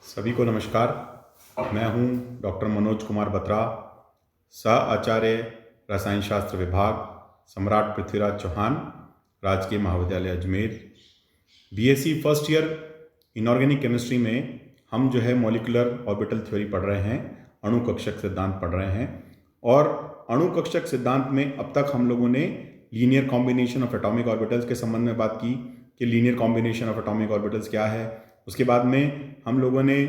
सभी को नमस्कार। मैं हूं डॉक्टर मनोज कुमार बत्रा, सह आचार्य रसायन शास्त्र विभाग, सम्राट पृथ्वीराज चौहान, राजकीय महाविद्यालय Ajmer. BSc first year inorganic chemistry में हम जो है मॉलिक्यूलर ऑर्बिटल थ्योरी पढ़ रहे हैं, अणु कक्षक सिद्धांत पढ़ रहे हैं। और अणु कक्षक सिद्धांत में अब तक हम लोगों ने linear combination of atomic orbitals के संबंध में बात की कि linear combination of atomic orbitals क्या है। उसके बाद में हम लोगों ने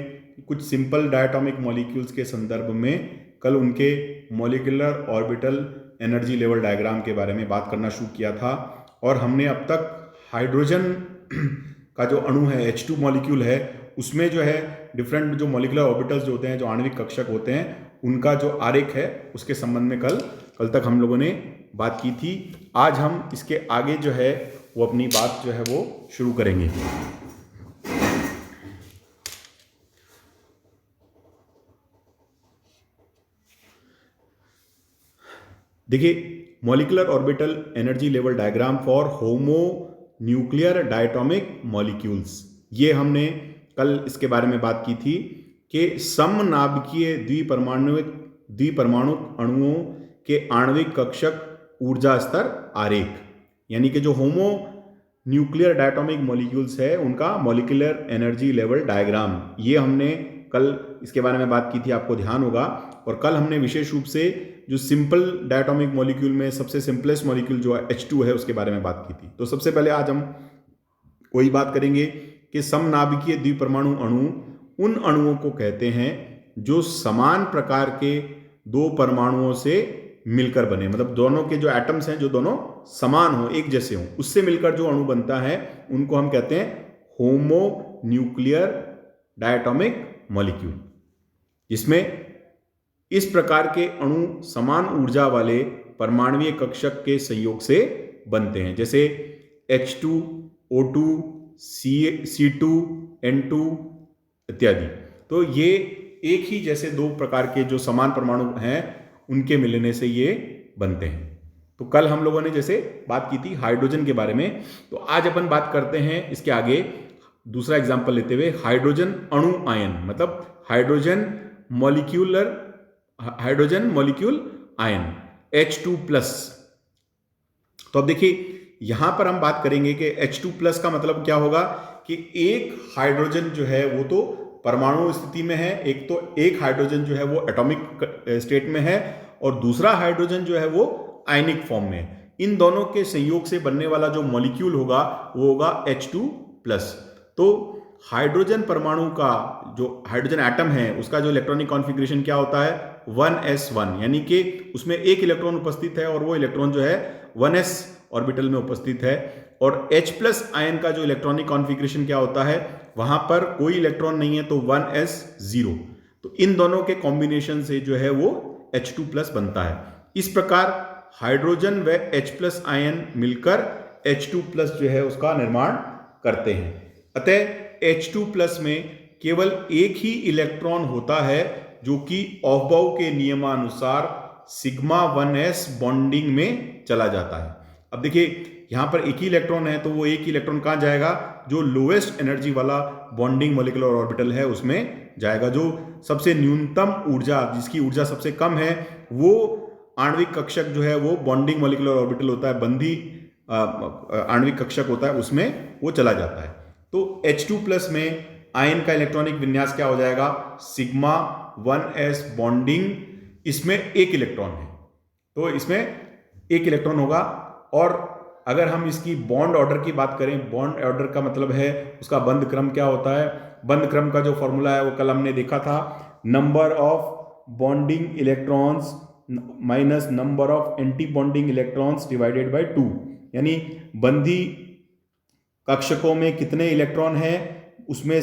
कुछ सिंपल डायटॉमिक मॉलिक्यूल्स के संदर्भ में कल उनके molecular orbital energy level diagram के बारे में बात करना शुरू किया था। और हमने अब तक हाइड्रोजन का जो अणु है H2 मॉलिक्यूल है, उसमें जो है डिफरेंट जो मॉलिक्यूलर ऑर्बिटल्स जो होते हैं, जो आणविक कक्षक होते हैं, उनका जो आरेख है उसके संबंध में कल तक हम लोगों ने बात की थी। आज हम इसके आगे जो है वो अपनी बात जो है वो शुरू करेंगे। देखिए, molecular orbital energy level diagram for homo nuclear diatomic molecules, ये हमने कल इसके बारे में बात की थी कि समनाभिकीय द्विपरमाणुक अणुओं के आणविक कक्षक ऊर्जा स्तर आरेख, यानी कि जो होमो न्यूक्लियर डायटोमिक मॉलिक्यूल्स है उनका मॉलिक्यूलर एनर्जी लेवल डायग्राम, ये हमने कल इसके बारे में बात की थी, आपको ध्यान होगा। और कल हमने विशेष रूप से जो सिंपल डायटोमिक मॉलिक्यूल में सबसे सिंपलेस्ट मॉलिक्यूल जो है H2 है उसके बारे में बात की थी। तो सबसे पहले आज हम वही बात करेंगे कि समनाभिकीय द्विपरमाणु अणु उन अणुओं को कहते हैं जो समान प्रकार के दो परमाणुओं से मिलकर बने, मतलब दोनों के जो एटम्स हैं जो दोनों समान हो, एक जैसे हो, उससे मिलकर जो अणु बनता है उनको हम कहते हैं होमो न्यूक्लियर डायटोमिक मॉलिक्यूल, जिसमें इस प्रकार के अणु समान ऊर्जा वाले परमाणुीय कक्षक के संयोग से बनते हैं, जैसे H2, O2, C2, N2 इत्यादि। तो ये एक ही जैसे दो प्रकार के जो समान परमाणु हैं उनके मिलने से ये बनते हैं। तो कल हम लोगों ने जैसे बात की थी हाइड्रोजन के बारे में, तो आज अपन बात करते हैं इसके आगे दूसरा एग्जाम्पल लेते हुए हाइड्रोजन अणु आयन, मतलब हाइड्रोजन मॉलिक्यूल आयन H2+। तो अब देखिए यहां पर हम बात करेंगे कि H2+ का मतलब क्या होगा कि एक हाइड्रोजन जो है वो तो परमाणु स्थिति में है, एक हाइड्रोजन जो है वो एटॉमिक स्टेट में है और दूसरा हाइड्रोजन जो है वो आयनिक फॉर्म में है। इन दोनों के संयोग से बनने वाला जो मॉलिक्यूल होगा वो होगा H2+। तो हाइड्रोजन परमाणु का जो हाइड्रोजन एटम है उसका जो इलेक्ट्रॉनिक कॉन्फ़िगरेशन क्या होता है 1s1, यानी कि उसमें एक इलेक्ट्रॉन उपस्थित है और वो इलेक्ट्रॉन जो है 1s ऑर्बिटल में उपस्थित है। और H+ आयन का जो इलेक्ट्रॉनिक कॉन्फ़िगरेशन क्या होता है, वहां पर कोई इलेक्ट्रॉन नहीं है, तो 1s0। तो इन दोनों के कॉम्बिनेशन से जो है वो H2+ बनता है। इस प्रकार हाइड्रोजन व H+ आयन मिलकर H2+ जो है उसका निर्माण करते हैं। अतः H2+ में केवल एक ही इलेक्ट्रॉन होता है जो कि ऑफबाउ के नियमानुसार सिग्मा 1s बॉन्डिंग में चला जाता है। अब देखिए यहां पर एक ही इलेक्ट्रॉन है, तो वो एक ही इलेक्ट्रॉन कहां जाएगा, जो लोएस्ट एनर्जी वाला बॉन्डिंग मॉलिक्यूलर ऑर्बिटल है उसमें जाएगा। जो सबसे न्यूनतम ऊर्जा, जिसकी ऊर्जा सबसे कम है, वो आणविक कक्षक जो है वो बॉन्डिंग मॉलिक्यूलर ऑर्बिटल होता है, बंधी आणविक कक्षक होता है, उसमें वो चला जाता है। तो H2+ में आयन का इलेक्ट्रॉनिक विन्यास क्या हो जाएगा, सिग्मा 1s बॉन्डिंग, इसमें एक इलेक्ट्रॉन है, तो इसमें एक इलेक्ट्रॉन होगा। और अगर हम इसकी बॉन्ड ऑर्डर की बात करें, बॉन्ड ऑर्डर का मतलब है उसका बंध क्रम क्या होता है। बंध क्रम का जो फॉर्मूला है वो कल हमने देखा था, number of bonding electrons minus number of anti bonding electrons divided by 2, यानी बंधी कक्षकों में कितने इलेक्ट्रॉन हैं उसमें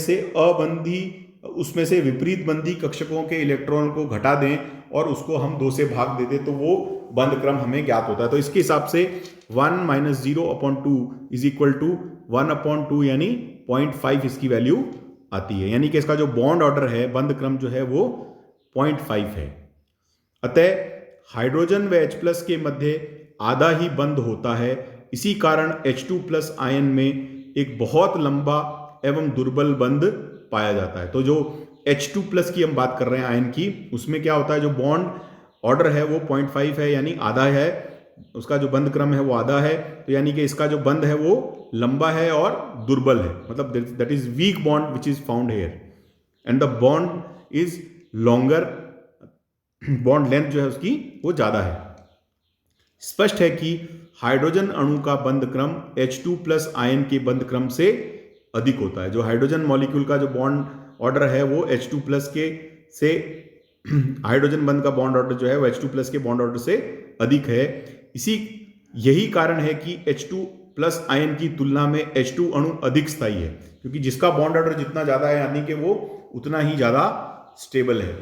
से विपरीत बंधी कक्षकों के इलेक्ट्रॉन को घटा दें और उसको हम 2 से भाग देते तो वो बंध क्रम हमें ज्ञात होता है। तो इसके हिसाब से 1 - 0/2 इज इक्वल टू 1/2, यानी 0.5 इसकी वैल्यू आती है, यानी कि इसका जो बॉन्ड ऑर्डर है, बंध क्रम जो है वो 0.5 है। अतः हाइड्रोजन व H+ के मध्य आधा ही बंध होता है। इसी कारण H2+ आयन में एक बहुत लंबा एवं दुर्बल बंध पाया जाता है। तो जो H2+ की हम बात कर रहे हैं आयन की, उसमें क्या होता है, जो बॉन्ड ऑर्डर है वो 0.5 है, यानी आधा है, उसका जो बंध क्रम है वो आधा है। तो यानी कि इसका जो बंध है वो लंबा है और दुर्बल है, मतलब that is weak bond which is found here, and the bond is longer, bond length जो है उसकी वो ज्यादा है। स्पष्ट है कि हाइड्रोजन अणु का बंध क्रम H2+ आयन के बंध क्रम से अधिक होता है। जो हाइड्रोजन मॉलिक्यूल का जो बॉन्ड ऑर्डर है वो H2+ के से हाइड्रोजन बंध का बॉन्ड ऑर्डर जो है वो H2+ के बॉन्ड ऑर्डर से अधिक है। यही कारण है कि H2+ आयन की तुलना में H2 अणु अधिक स्थायी है, क्योंकि जिसका बॉन्ड ऑर्डर जितना ज्यादा है यानी कि वो उतना ही ज्यादा स्टेबल है।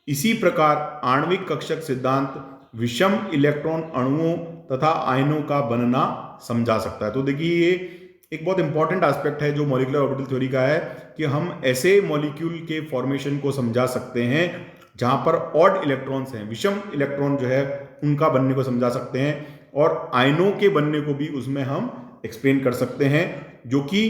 इसी प्रकार आणविक कक्षक सिद्धांत विषम इलेक्ट्रॉन अणुओं तथा आयनों का बनना समझा सकता है। तो देखिए ये एक बहुत इंपॉर्टेंट एस्पेक्ट है जो मॉलिक्यूलर ऑर्बिटल थ्योरी का है, कि हम ऐसे मॉलिक्यूल के फॉर्मेशन को समझा सकते हैं जहां पर ऑड इलेक्ट्रॉन्स हैं, विषम इलेक्ट्रॉन जो है उनका बनने को समझा सकते हैं, और आयनों के बनने को भी उसमें हम एक्सप्लेन कर सकते हैं, जो कि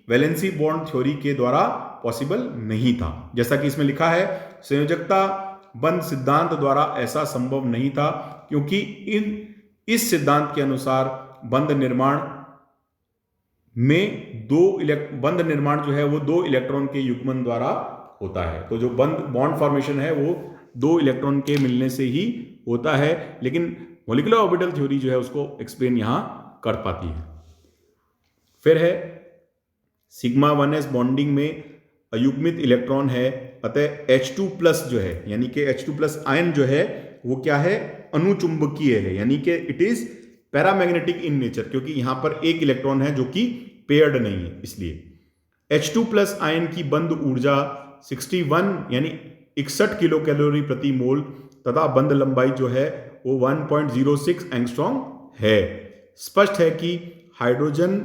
वैलेंसी बॉन्ड थ्योरी के द्वारा पॉसिबल नहीं था। जैसा कि इसमें लिखा है, संयोजकता बंध सिद्धांत द्वारा ऐसा संभव नहीं था, क्योंकि इस सिद्धांत के अनुसार बंध निर्माण जो है वो 2 इलेक्ट्रॉन के युग्मन द्वारा होता है। तो जो बॉन्ड फॉर्मेशन है वो 2 इलेक्ट्रॉन के मिलने से ही होता है, लेकिन मॉलिक्यूलर ऑर्बिटल थ्योरी जो है उसको एक्सप्लेन यहां कर पाती है। फिर है सिग्मा 1s बॉन्डिंग में अयुग्मित इलेक्ट्रॉन है, अतः H2+ जो है, यानी कि H2+ आयन जो है वो क्या है, अनुचुंबकीय है, यानी कि it is paramagnetic in nature, क्योंकि यहां पर एक इलेक्ट्रॉन है जो कि पेयर्ड नहीं है। इसलिए H2+ आयन की बंध ऊर्जा 61 यानी 61 किलो कैलोरी प्रति मोल तथा बंध लंबाई जो है वो 1.06 एंगस्ट्रॉम है। स्पष्ट है कि हाइड्रोजन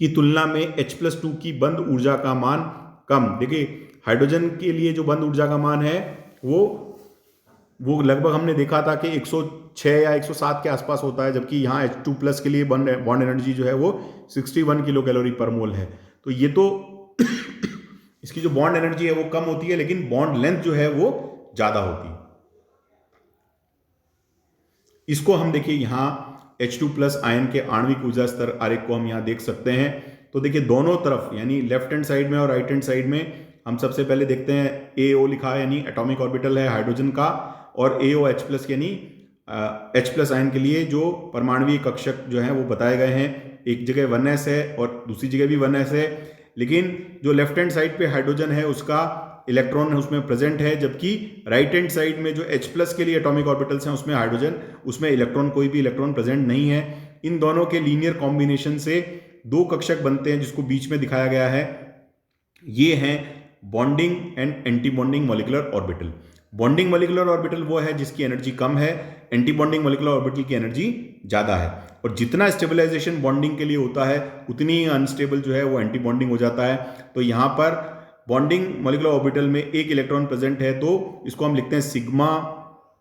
की तुलना में H+2 की बंध ऊर्जा का मान कम, देखिए हाइड्रोजन के लिए जो बंध ऊर्जा का मान है वो लगभग हमने देखा था कि 106 या 107 के आसपास होता है, जबकि यहाँ H2+ के लिए बॉन्ड एनर्जी जो है वो 61 किलो कैलोरी पर मोल है। तो ये तो इसकी जो बॉन्ड एनर्जी है वो कम होती है, लेकिन बॉन्ड लेंथ जो है वो ज्यादा होती है। इसको हम देखिए यहाँ H2+ आयन के आणविक ऊर्जा स्तर आरेख को हम यहाँ देख सकते हैं। तो देखिए दोनों तरफ, यानी लेफ्ट हैंड साइड में और राइट हैंड साइड में, हम सबसे पहले देखते हैं AO लिखा है, यानी एटॉमिक ऑर्बिटल है हाइड्रोजन का, और AOH+ यानी H+ आयन के लिए जो परमाणुवीय कक्षक जो है वो बताए गए हैं। एक जगह 1s है और दूसरी जगह भी 1s है, लेकिन जो लेफ्ट हैंड साइड पे हाइड्रोजन है उसका इलेक्ट्रॉन उसमें प्रेजेंट है, जबकि राइट हैंड साइड में जो H+ के लिए एटॉमिक ऑर्बिटल्स हैं उसमें हाइड्रोजन, उसमें इलेक्ट्रॉन, कोई भी इलेक्ट्रॉन प्रेजेंट नहीं है। इन दोनों के लीनियर कॉम्बिनेशन से 2 कक्षक बनते हैं, जिसको बीच में दिखाया गया है। ये हैं bonding and anti bonding molecular orbital. Bonding molecular orbital वो है जिसकी एनर्जी कम है, एंटी बॉन्डिंग मॉलिक्यूलर ऑर्बिटल की एनर्जी ज्यादा है। और जितना स्टेबलाइजेशन बॉन्डिंग के लिए होता है उतनी ही अनस्टेबल जो है वो एंटी बॉन्डिंग हो जाता है। तो यहाँ पर बॉन्डिंग मॉलिक्यूलर ऑर्बिटल में एक इलेक्ट्रॉन प्रेजेंट है, तो इसको हम लिखते हैं सिग्मा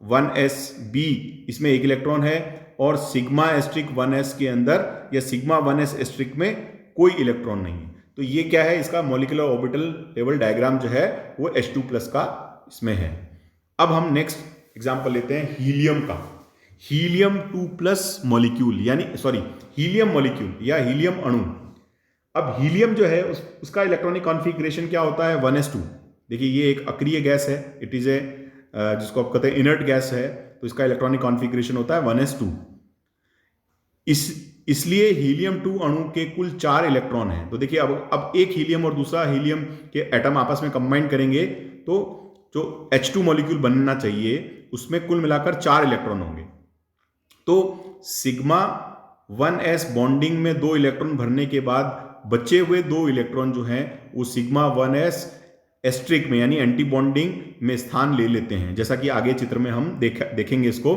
1sb, इसमें एक इलेक्ट्रॉन है, और सिग्मा एस्ट्रिक 1s के अंदर या सिग्मा 1s एस्ट्रिक में कोई इलेक्ट्रॉन नहीं है। तो ये क्या है, इसका मॉलिक्यूलर ऑर्बिटल लेवल डायग्राम जो है वो H2+ का इसमें है। अब हम नेक्स्ट एग्जांपल लेते हैं हीलियम का। हीलियम 2+ मॉलिक्यूल, यानी सॉरी हीलियम मॉलिक्यूल या हीलियम अणु। अब हीलियम जो है उसका इलेक्ट्रॉनिक कॉन्फ़िगरेशन क्या होता है, 1s2। देखिए ये एक अक्रिय गैस है, इट इज ए जिसको आप कहते हैं इनर्ट गैस है, तो इसका इलेक्ट्रॉनिक कॉन्फ़िगरेशन होता है 1s2। इसलिए हीलियम 2 अणु के कुल 4 इलेक्ट्रॉन हैं। तो देखिए अब एक हीलियम और दूसरा हीलियम के एटम आपस में कंबाइन करेंगे तो जो H2 मॉलिक्यूल बनना चाहिए उसमें कुल मिलाकर 4 इलेक्ट्रॉन होंगे। तो सिग्मा 1s बॉन्डिंग में 2 इलेक्ट्रॉन भरने के बाद बचे हुए 2 इलेक्ट्रॉन जो हैं वो सिग्मा 1s एस्ट्रिक में यानी एंटी बॉन्डिंग में स्थान ले लेते हैं, जैसा कि आगे चित्र में हम देखेंगे इसको।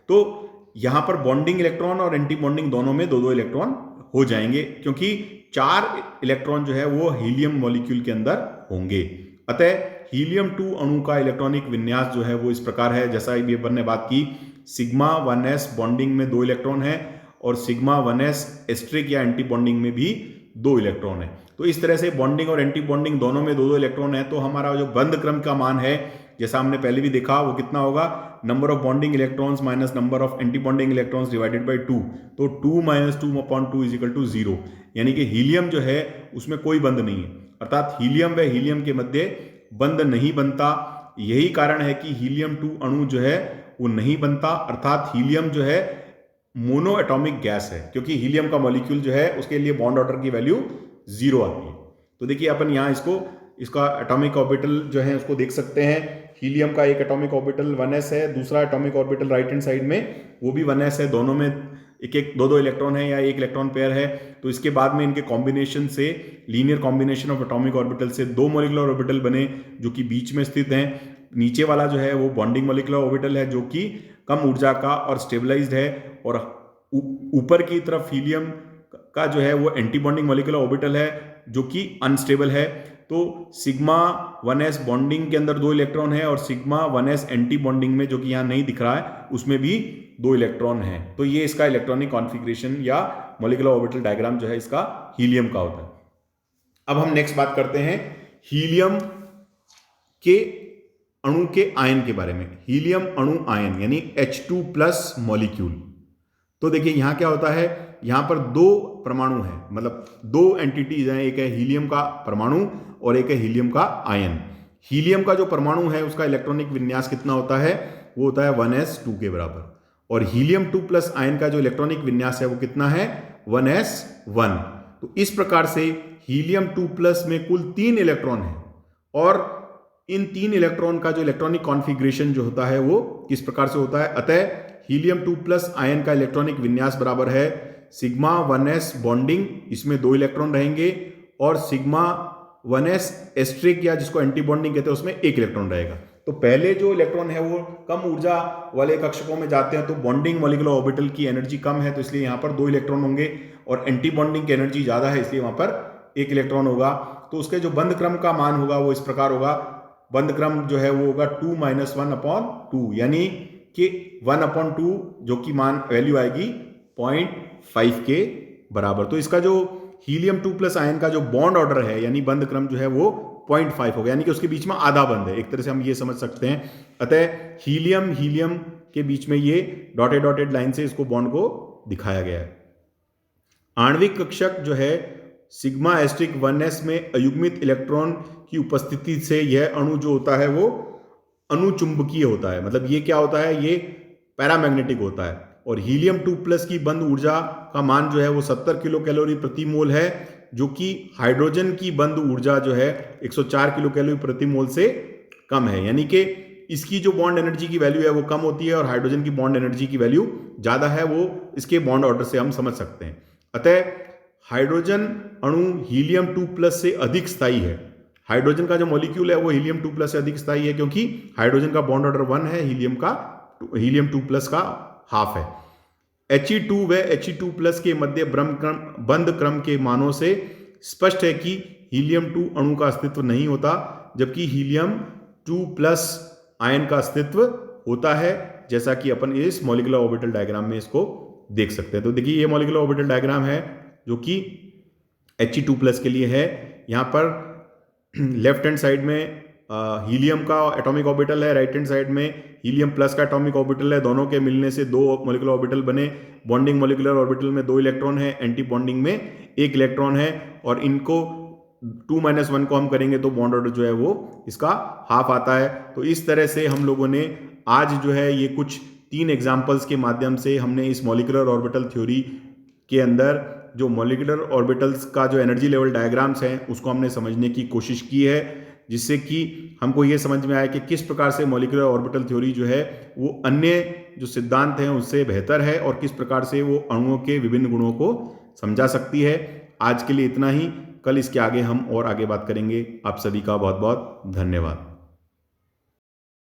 तो यहां पर बॉन्डिंग इलेक्ट्रॉन और एंटी बॉन्डिंग दोनों में 2-2 इलेक्ट्रॉन हो जाएंगे, क्योंकि 4 इलेक्ट्रॉन जो है वो हीलियम मॉलिक्यूल के अंदर होंगे। अतः हीलियम 2 अणु का इलेक्ट्रॉनिक विन्यास जो है वो इस प्रकार है, जैसा भी अपन ने बात की, सिग्मा 1s बॉन्डिंग में 2 इलेक्ट्रॉन है और सिग्मा 1s एस्ट्रिक या एंटी बॉन्डिंग में भी 2 इलेक्ट्रॉन है। तो इस तरह से बॉन्डिंग और एंटी बॉन्डिंग दोनों में दो दो इलेक्ट्रॉन है, तो हमारा जो बंद क्रम का मान है जैसा हमने पहले भी देखा वो कितना होगा, number of bonding electrons minus number of anti bonding electrons divided by 2, तो 2 - 2/2 इज इक्वल टू 0, यानी कि हीलियम जो है उसमें कोई बंध नहीं है, अर्थात हीलियम व हीलियम के मध्य बंध नहीं बनता। यही कारण है कि हीलियम 2 अणु जो है वो नहीं बनता, अर्थात हीलियम जो है मोनो एटॉमिक गैस है, क्योंकि हीलियम का मॉलिक्यूल जो है उसके लिए बॉन्ड ऑर्डर की वैल्यू 0 आती है। तो देखिए अपन यहाँ इसका एटॉमिक ऑर्बिटल जो है उसको देख सकते हैं। हीलियम का एक एटॉमिक ऑर्बिटल 1s है, दूसरा atomic orbital right hand side में वो भी 1s है, दोनों में एक दो इलेक्ट्रॉन है या एक इलेक्ट्रॉन पेयर है। तो इसके बाद में इनके कॉम्बिनेशन से, linear combination of atomic orbital से 2 मॉलिक्यूलर ऑर्बिटल बने जो कि बीच में स्थित हैं। नीचे वाला जो है वो बॉन्डिंग मॉलिक्यूलर ऑर्बिटल है जो कि कम ऊर्जा का और स्टेबलाइज्ड है, और ऊपर की तरफ हीलियम का जो है वो एंटी बॉन्डिंग मॉलिक्यूलर ऑर्बिटल है जो कि अनस्टेबल है। तो सिग्मा 1s बॉन्डिंग के अंदर 2 इलेक्ट्रॉन है और सिग्मा 1s एंटी बॉन्डिंग में, जो कि यहाँ नहीं दिख रहा है, उसमें भी 2 इलेक्ट्रॉन है। तो ये इसका इलेक्ट्रॉनिक कॉन्फ़िगरेशन या मॉलिक्यूलर ऑर्बिटल डायग्राम जो है इसका हीलियम का होता है। अब हम नेक्स्ट बात करते हैं हीलियम के अणु के आयन के बारे में। हीलियम अणु आयन यानी H2+ मॉलिक्यूल। तो देखिए यहां क्या होता है, यहां पर 2 परमाणु हैं, मतलब 2 एंटिटीज हैं, एक है हीलियम का परमाणु और एक है हीलियम का आयन। हीलियम का जो परमाणु है उसका इलेक्ट्रॉनिक विन्यास कितना होता है, वो होता है 1s2 के बराबर, और हीलियम 2+ आयन का जो इलेक्ट्रॉनिक विन्यास है वो कितना है, 1s1। तो इस प्रकार से हीलियम 2+ में कुल 3 इलेक्ट्रॉन है, और इन 3 इलेक्ट्रॉन का जो इलेक्ट्रॉनिक कॉन्फ़िगरेशन जो होता है वो किस प्रकार से होता है। अतः हीलियम 2+ आयन का इलेक्ट्रॉनिक विन्यास बराबर है सिग्मा 1s बॉन्डिंग, इसमें 2 इलेक्ट्रॉन रहेंगे, और सिग्मा 1s एस्ट्रिक या जिसको एंटी बॉन्डिंग कहते हैं उसमें 1 इलेक्ट्रॉन रहेगा। तो पहले जो इलेक्ट्रॉन है वो कम ऊर्जा वाले कक्षकों में जाते हैं, तो बॉन्डिंग मॉलिक्यूलर ऑर्बिटल की एनर्जी कम है, तो इसलिए यहाँ पर 2 इलेक्ट्रॉन होंगे, और एंटी बॉन्डिंग की एनर्जी ज्यादा है इसलिए वहां पर 1 इलेक्ट्रॉन होगा। तो उसके जो बंध क्रम का मान होगा वो इस प्रकार होगा, बंध क्रम जो है वो होगा 2 - 1/2, यानी कि 1/2 जो कि मान वैल्यू आएगी 0.5 के बराबर। तो इसका जो हीलियम 2+ आयन का जो बॉन्ड ऑर्डर है यानी बंध क्रम जो है वो 0.5 हो गया, यानी कि उसके बीच में आधा बंध है, एक तरह से हम ये समझ सकते हैं। अतः हीलियम के बीच में ये डॉटेड लाइन से इसको बॉन्ड को दिखाया गया है। आणविक कक्षक जो है सिग्मा एस्ट्रिक 1s में अयुग्मित इलेक्ट्रॉन की उपस्थिति से यह अणु जो होता है वो अनुचुंबकीय होता है, मतलब ये क्या होता है, ये पैरामैग्नेटिक होता है। और हीलियम 2+ की बंध ऊर्जा का मान जो है वो 70 किलो कैलोरी प्रति मोल है, जो कि हाइड्रोजन की बंध ऊर्जा जो है 104 किलो कैलोरी प्रति मोल से कम है, यानी कि इसकी जो बॉन्ड एनर्जी की वैल्यू है वो कम होती है और हाइड्रोजन की बॉन्ड एनर्जी की वैल्यू ज्यादा है, वो इसके बॉन्ड ऑर्डर से हम समझ सकते हैं। अतः हाइड्रोजन अणु हीलियम 2+ से अधिक स्थायी है। हाइड्रोजन का जो मॉलिक्यूल है वो हीलियम 2+ से अधिक स्थायी है, क्योंकि हाइड्रोजन का बॉन्ड ऑर्डर 1 है, हीलियम 2+ का हाफ है। He2 व He2+ के मध्य बंध क्रम के मानों से स्पष्ट है कि हीलियम 2 अणु का अस्तित्व नहीं होता, जबकि हीलियम 2+ आयन का अस्तित्व होता है, जैसा कि अपन इस मॉलिक्यूलर ऑर्बिटल डायग्राम में इसको देख सकते हैं। तो देखिए ये मॉलिक्यूलर ऑर्बिटल डायग्राम है जो कि He2+ के लिए है। यहाँ पर लेफ्ट हैंड साइड में हीलियम का एटॉमिक ऑर्बिटल है, राइट हैंड साइड में हीलियम प्लस का एटॉमिक ऑर्बिटल है, दोनों के मिलने से 2 मॉलिक्यूलर ऑर्बिटल बने। बॉन्डिंग मॉलिक्यूलर ऑर्बिटल में 2 इलेक्ट्रॉन है, एंटी बॉन्डिंग में 1 इलेक्ट्रॉन है, और इनको 2 - 1 को हम करेंगे तो बॉन्ड ऑर्डर जो है वो इसका हाफ आता है। तो इस तरह से हम लोगों ने आज जो है ये कुछ 3 एग्जाम्पल्स के माध्यम से हमने इस मॉलिक्यूलर ऑर्बिटल थ्योरी के अंदर जो मॉलिक्यूलर ऑर्बिटल्स का जो एनर्जी लेवल डायग्राम्स हैं उसको हमने समझने की कोशिश की है, जिससे कि हमको ये समझ में आया कि किस प्रकार से मॉलिक्यूलर ऑर्बिटल थ्योरी जो है वो अन्य जो सिद्धांत हैं उससे बेहतर है और किस प्रकार से वो अणुओं के विभिन्न गुणों को समझा सकती है। आज के लिए इतना ही, कल इसके आगे हम और आगे बात करेंगे। आप सभी का बहुत बहुत धन्यवाद।